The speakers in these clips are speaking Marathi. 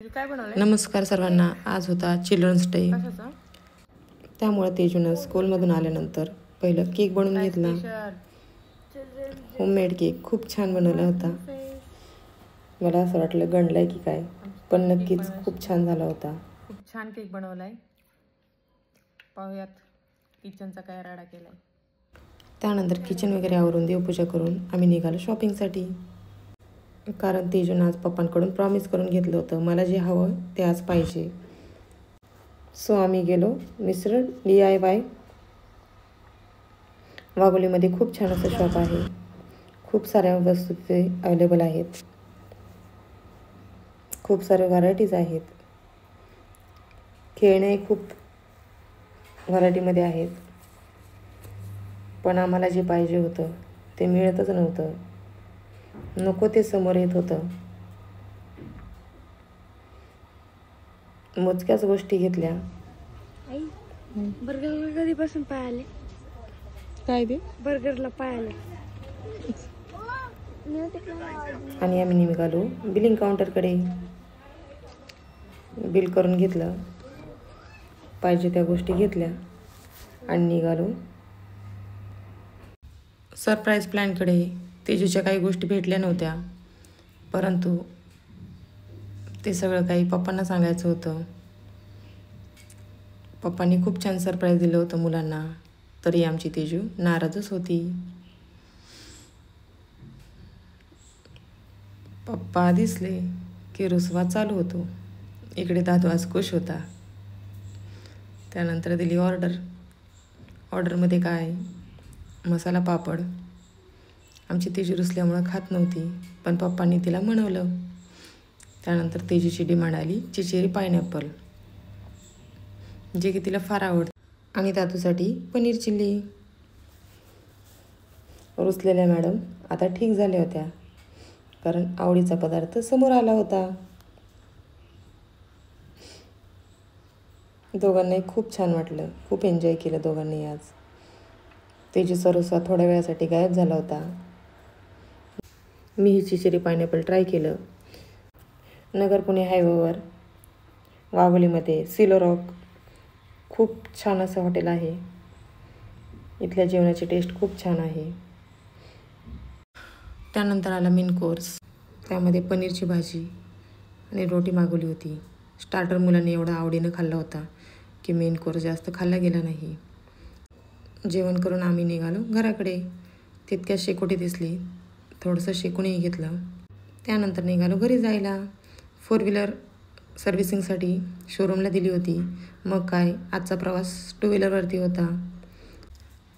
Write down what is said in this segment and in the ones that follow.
काय बनवलंय? नमस्कार सर्वांना. आज होता चिल्ड्रन्स डे, कशाचा? त्यामुळे तेजूनं स्कूलमधून आल्यानंतर पहिलं केक बनवून काय घेतला. स्पेशल? होममेड केक खूप छान बनवला होता. मला असं वाटलं गणलाय की काय, पण नक्कीच खूप छान झाला होता. खूप छान केक बनवलाय. पाहूयात किचनचा काय राडा केलाय. त्यानंतर किचन वगैरे आवरून देवपूजा करून आम्ही निघालो शॉपिंगसाठी. कारण तेजून आज पप्पांकडून प्रॉमिस करून घेतलं होतं, मला जे हवं ते आज पाहिजे. सो आम्ही गेलो मिस्टर DIY. वाघोलीमध्ये खूप छान असं शॉप आहे. खूप साऱ्या वस्तू तिथे अवेलेबल आहेत. खूप सारे व्हरायटीज आहेत. खेळणे खूप व्हरायटीमध्ये आहेत. पण आम्हाला जे पाहिजे होतं ते मिळतच नव्हतं. नको ते समोर येत होतं. मोजक्याच गोष्टी घेतल्या. बर्गरला कधीपासून पाय आले? काय ते? बर्गरला पाय आले. आणि आम्ही निघालो बिलिंग काउंटरकडे. बिल करून घेतलं, पाहिजे त्या गोष्टी घेतल्या आणि निघालो सरप्राईज प्लॅनकडे. तेजूच्या काही गोष्टी भेटल्या नव्हत्या, परंतु ते सगळं काही पप्पांना सांगायचं होतं. पप्पांनी खूप छान सरप्राईज दिलं होतं मुलांना, तरी आमची तेजू नाराजच होती. पप्पा दिसले की रुसवा चालू होतो. इकडे दादू आज खुश होता. त्यानंतर दिली ऑर्डरमध्ये काय, मसाला पापड. आमची तेजू रुसल्यामुळं खात नव्हती, पण पप्पांनी तिला म्हणवलं. त्यानंतर तेजूची डिमांड आली चिचेरी पायनॅपल, जे की तिला फार आवडतं. आणि दादूसाठी पनीर चिल्ली. रुसलेल्या मॅडम आता ठीक झाल्या होत्या, कारण आवडीचा पदार्थ समोर आला होता. दोघांनाही खूप छान वाटलं. खूप एन्जॉय केलं दोघांनी आज. तेजूचा रुसवा थोड्या वेळासाठी गायब झाला होता. मी ही चिचेरी पायनॅपल ट्राय केलं. नगर पुणे हायवेवर वाघोलीमध्ये सिलो रॉक खूप छान असं हॉटेल आहे. इथल्या जेवणाची टेस्ट खूप छान आहे. त्यानंतर आला मेन कोर्स. त्यामध्ये पनीरची भाजी आणि रोटी मागवली होती. स्टार्टर मुलांनी एवढा आवडीनं खाल्ला होता की मेन कोर्स जास्त खाल्ला गेला नाही. जेवण करून आम्ही निघालो घराकडे. तितक्यात शेकोटी दिसली, थोडंसं शेकूनही घेतलं. त्यानंतर निघालो घरी जायला. 4 व्हीलर सर्व्हिसिंगसाठी शोरूमला दिली होती. मग काय, आजचा प्रवास 2 व्हीलरवरती होता.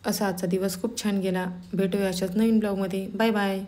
असा आजचा दिवस खूप छान गेला. भेटूया अशाच नवीन ब्लॉगमध्ये. Bye bye.